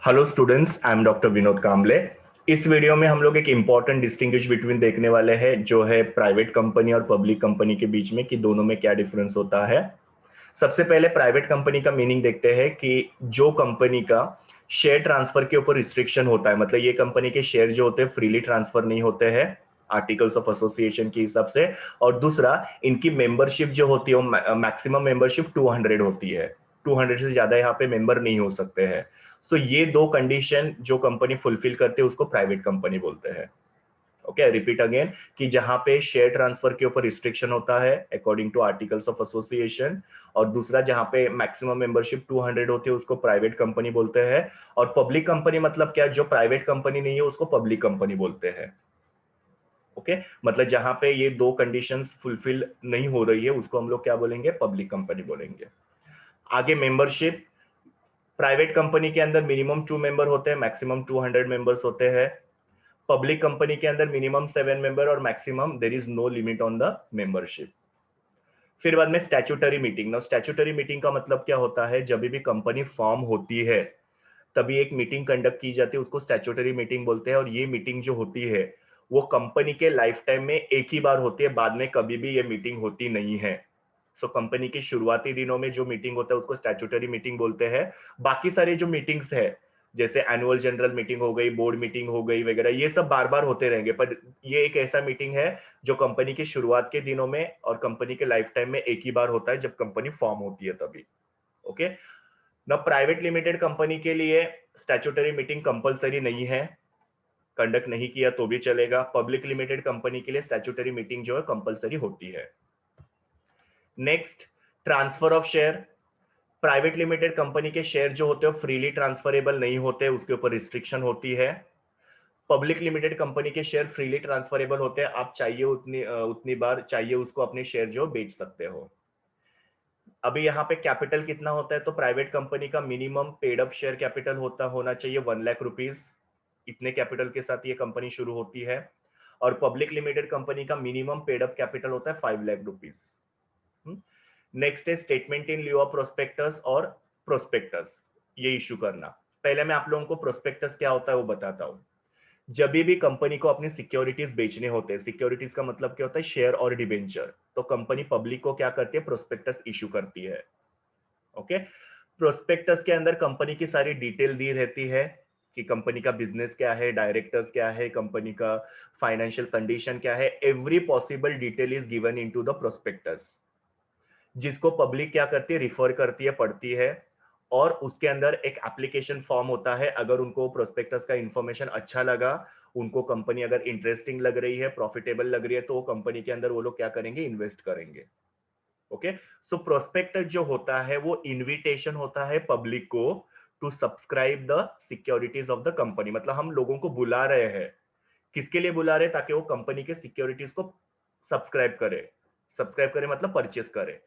Hello students, I am doctor Vinod Kamle. इस video में हम लोग एक इंपॉर्टेंट डिस्टिंग्विश बिटवीन देखने वाले हैं, जो है प्राइवेट कंपनी और पब्लिक कंपनी के बीच में कि दोनों में क्या डिफरेंस होता है। सबसे पहले प्राइवेट कंपनी का मीनिंग देखते हैं कि जो कंपनी का शेयर ट्रांसफर के ऊपर रिस्ट्रिक्शन होता है, मतलब ये कंपनी के शेयर जो होते हैं फ्रीली ट्रांसफर नहीं होते हैं आर्टिकल्स ऑफ एसोसिएशन के हिसाब से। और दूसरा, इनकी मेंबरशिप जो होती है वो मैक्सिमम मेंबरशिप 200 होती है। 200 से ज्यादा यहाँ पे मेंबर नहीं हो सकते हैं। सो ये दो कंडीशन जो कंपनी फुलफिल करते हैं उसको प्राइवेट कंपनी बोलते हैं। ओके, रिपीट अगेन कि जहां पे शेयर ट्रांसफर के ऊपर रिस्ट्रिक्शन होता है according to articles of association, और दूसरा जहां पे मैक्सिमम मेंबरशिप 200 होती है उसको प्राइवेट कंपनी बोलते हैं। और पब्लिक कंपनी मतलब क्या, जो प्राइवेट कंपनी नहीं है उसको पब्लिक कंपनी बोलते हैं। ओके, मतलब जहां पे ये दो कंडीशंस फुलफिल नहीं हो रही है उसको हम लोग क्या बोलेंगे, पब्लिक कंपनी बोलेंगे। आगे मेंबरशिप, प्राइवेट कंपनी के अंदर मिनिमम 2 मेंबर होते हैं, मैक्सिमम 200 मेंबर्स होते हैं। पब्लिक कंपनी के अंदर मिनिमम 7 मेंबर और maximum there is no limit on the membership. फिर बाद में स्टैट्यूटरी मीटिंग। ना स्टैट्यूटरी मीटिंग का मतलब क्या होता है, जब भी कंपनी फॉर्म होती है तभी एक मीटिंग कंडक्ट की जाती है, उसको स्टैट्यूटरी मीटिंग बोलते हैं। और ये मीटिंग जो होती है वो कंपनी के लाइफ टाइम में एक ही बार होती है, बाद में कभी भी ये मीटिंग होती नहीं है। सो कंपनी के शुरुआती दिनों में जो मीटिंग होता है उसको स्टैट्यूटरी मीटिंग बोलते हैं। बाकी सारे जो मीटिंग्स है, जैसे एनुअल जनरल मीटिंग हो गई, बोर्ड मीटिंग हो गई वगैरह, ये सब बार बार होते रहेंगे, पर ये एक ऐसा मीटिंग है जो कंपनी के शुरुआत के दिनों में और कंपनी के लाइफ टाइम में एक ही बार होता है, जब कंपनी फॉर्म होती है तभी। ओके, ना प्राइवेट लिमिटेड कंपनी के लिए स्टैट्यूटरी मीटिंग कंपलसरी नहीं है, कंडक्ट नहीं किया तो भी चलेगा। पब्लिक लिमिटेड कंपनी के लिए स्टैट्यूटरी मीटिंग जो है कंपलसरी होती है। Next, transfer of share. Private limited company के शेयर जो होते हैं फ्रीली ट्रांसफरेबल नहीं होते, उसके ऊपर रिस्ट्रिक्शन होती है। पब्लिक लिमिटेड कंपनी के शेयर फ्रीली ट्रांसफरेबल होते हैं, आप चाहिए उतनी बार चाहिए उसको अपने शेयर जो बेच सकते हो। अभी यहाँ पे कैपिटल कितना होता है, तो प्राइवेट कंपनी का minimum paid up share capital होना चाहिए 1 लाख रुपीज। इतने कैपिटल के साथ ये कंपनी शुरू होती है। और पब्लिक लिमिटेड कंपनी का मिनिमम पेड अप कैपिटल होता है 5 लाख रुपीज। नेक्स्ट है स्टेटमेंट इन लिeu ऑफ प्रोस्पेक्टस और प्रोस्पेक्टस, ये इशू करना। पहले मैं आप लोगों को प्रोस्पेक्टस क्या होता है वो बताता हूँ। जब भी कंपनी को अपनी सिक्योरिटीज बेचने होते हैं, सिक्योरिटीज का मतलब क्या होता है, शेयर और डिबेंचर, तो कंपनी पब्लिक को क्या करती है, प्रोस्पेक्टस इशू करती है। ओके, प्रोस्पेक्टस के अंदर कंपनी की सारी डिटेल दी रहती है कि कंपनी का बिजनेस क्या है, डायरेक्टर्स क्या है, कंपनी का फाइनेंशियल कंडीशन क्या है, every possible detail is given into the prospectus, जिसको पब्लिक क्या करती है, रिफर करती है, पढ़ती है। और उसके अंदर एक एप्लीकेशन फॉर्म होता है, अगर उनको प्रोस्पेक्टस का इंफॉर्मेशन अच्छा लगा, उनको कंपनी अगर इंटरेस्टिंग लग रही है, प्रॉफिटेबल लग रही है, तो वो कंपनी के अंदर वो लोग क्या करेंगे, इन्वेस्ट करेंगे। ओके, सो प्रोस्पेक्टस जो होता है वो इनविटेशन होता है पब्लिक को to subscribe the securities of the company, मतलब हम लोगों को बुला रहे हैं। किसके लिए बुला रहे हैं, ताकि वो कंपनी के सिक्योरिटीज को सब्सक्राइब करे। सब्सक्राइब करे मतलब परचेस करे।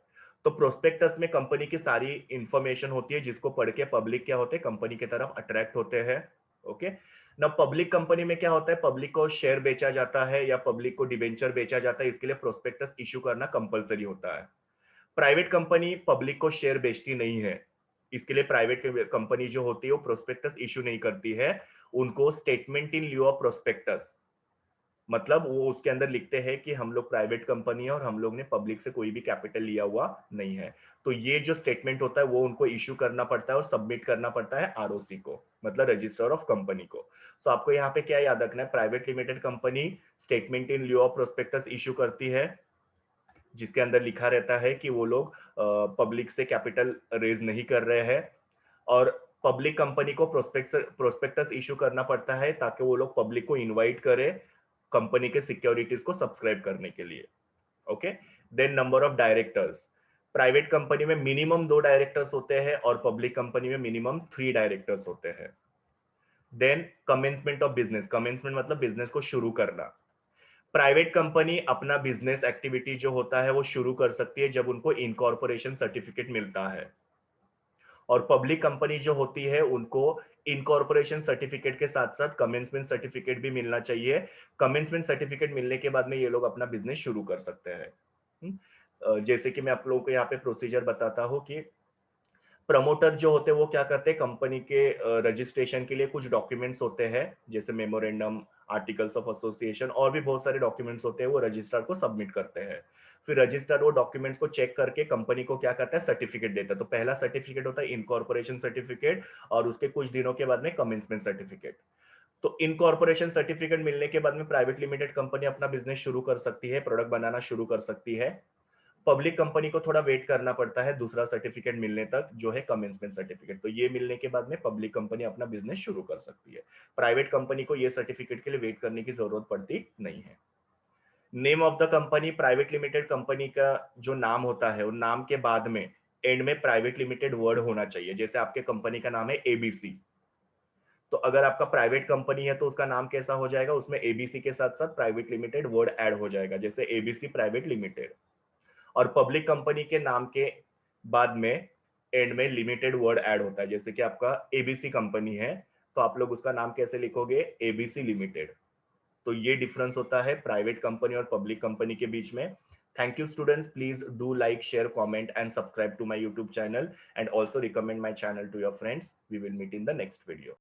तो प्रोस्पेक्टस में कंपनी की सारी इंफॉर्मेशन होती है, जिसको पढ़ के पब्लिक क्या होते हैं, कंपनी की तरफ अट्रैक्ट होते हैं। ओके, ना पब्लिक कंपनी में क्या होता है, पब्लिक को शेयर बेचा जाता है या पब्लिक को डिबेंचर बेचा जाता है, इसके लिए प्रोस्पेक्टस इशू करना कंपलसरी होता है। प्राइवेट कंपनी पब्लिक को शेयर बेचती नहीं है, इसके लिए प्राइवेट कंपनी जो होती है वो प्रोस्पेक्टस इशू नहीं करती है। उनको स्टेटमेंट इन लिeu ऑफ प्रोस्पेक्टस, मतलब वो उसके अंदर लिखते हैं कि हम लोग प्राइवेट कंपनी है और हम लोग ने पब्लिक से कोई भी कैपिटल लिया हुआ नहीं है। तो ये जो स्टेटमेंट होता है वो उनको इशू करना पड़ता है और सबमिट करना पड़ता है आरओसी को, मतलब रजिस्टर ऑफ कंपनी को। तो आपको यहाँ पे क्या याद रखना है, private limited company statement in लिeu of prospectus issue करती है, जिसके अंदर लिखा रहता है कि वो लोग पब्लिक से कैपिटल रेज नहीं कर रहे हैं। और पब्लिक कंपनी को प्रोस्पेक्टस इशू करना पड़ता है ताकि वो लोग पब्लिक को इनवाइट करे कंपनी के सिक्योरिटीज को सब्सक्राइब करने के लिए। Okay, then number of directors. Private company में मिनिमम 2 डायरेक्टर्स होते हैं और पब्लिक कंपनी में मिनिमम 3 डायरेक्टर्स होते हैं। Then commencement of business, commencement मतलब बिजनेस को शुरू करना। प्राइवेट कंपनी अपना बिजनेस एक्टिविटी जो होता है वो शुरू कर सकती है जब उनको इनकॉर्पोरेशन सर्टिफिकेट मिलता है। और पब्लिक कंपनी जो होती है उनको इनकॉर्पोरेशन सर्टिफिकेट के साथ साथ कमेंसमेंट सर्टिफिकेट भी मिलना चाहिए। कमेंसमेंट सर्टिफिकेट मिलने के बाद में ये लोग अपना बिजनेस शुरू कर सकते हैं। जैसे कि मैं आप लोगों को यहाँ पे प्रोसीजर बताता हूँ कि प्रमोटर जो होते हैं वो क्या करते हैं, कंपनी के रजिस्ट्रेशन के लिए कुछ डॉक्यूमेंट्स होते हैं, जैसे मेमोरेंडम, आर्टिकल्स ऑफ एसोसिएशन और भी बहुत सारे डॉक्यूमेंट्स होते हैं, वो रजिस्ट्रार को सबमिट करते हैं। फिर रजिस्ट्रार वो डॉक्यूमेंट्स को चेक करके कंपनी को क्या करता है, सर्टिफिकेट देता है। तो पहला सर्टिफिकेट होता है इनकॉर्पोरेशन सर्टिफिकेट, और उसके कुछ दिनों के बाद में कमेंसमेंट सर्टिफिकेट। तो इनकॉर्पोरेशन सर्टिफिकेट मिलने के बाद में प्राइवेट लिमिटेड कंपनी अपना बिजनेस शुरू कर सकती है, प्रोडक्ट बनाना शुरू कर सकती है। पब्लिक कंपनी को थोड़ा वेट करना पड़ता है दूसरा सर्टिफिकेट मिलने तक, जो है कमेंसमेंट सर्टिफिकेट। तो ये मिलने के बाद में पब्लिक कंपनी अपना बिजनेस शुरू कर सकती है। प्राइवेट कंपनी को ये सर्टिफिकेट के लिए वेट करने की जरूरत पड़ती नहीं है। Name of the company, private limited company का जो नाम होता है, उन नाम के बाद में एंड में प्राइवेट लिमिटेड वर्ड होना चाहिए। जैसे आपके कंपनी का नाम है एबीसी, तो अगर आपका प्राइवेट कंपनी है तो उसका नाम कैसा हो जाएगा, उसमें एबीसी के साथ साथ प्राइवेट लिमिटेड वर्ड ऐड हो जाएगा, जैसे एबीसी प्राइवेट लिमिटेड। और पब्लिक कंपनी के नाम के बाद में एंड में लिमिटेड वर्ड ऐड होता है, जैसे कि आपका एबीसी कंपनी है तो आप लोग उसका नाम कैसे लिखोगे, एबीसी लिमिटेड। तो ये डिफरेंस होता है प्राइवेट कंपनी और पब्लिक कंपनी के बीच में। Thank you students, please do like, share, comment and subscribe to my YouTube channel, and also recommend my channel to your friends. We will meet in the next video.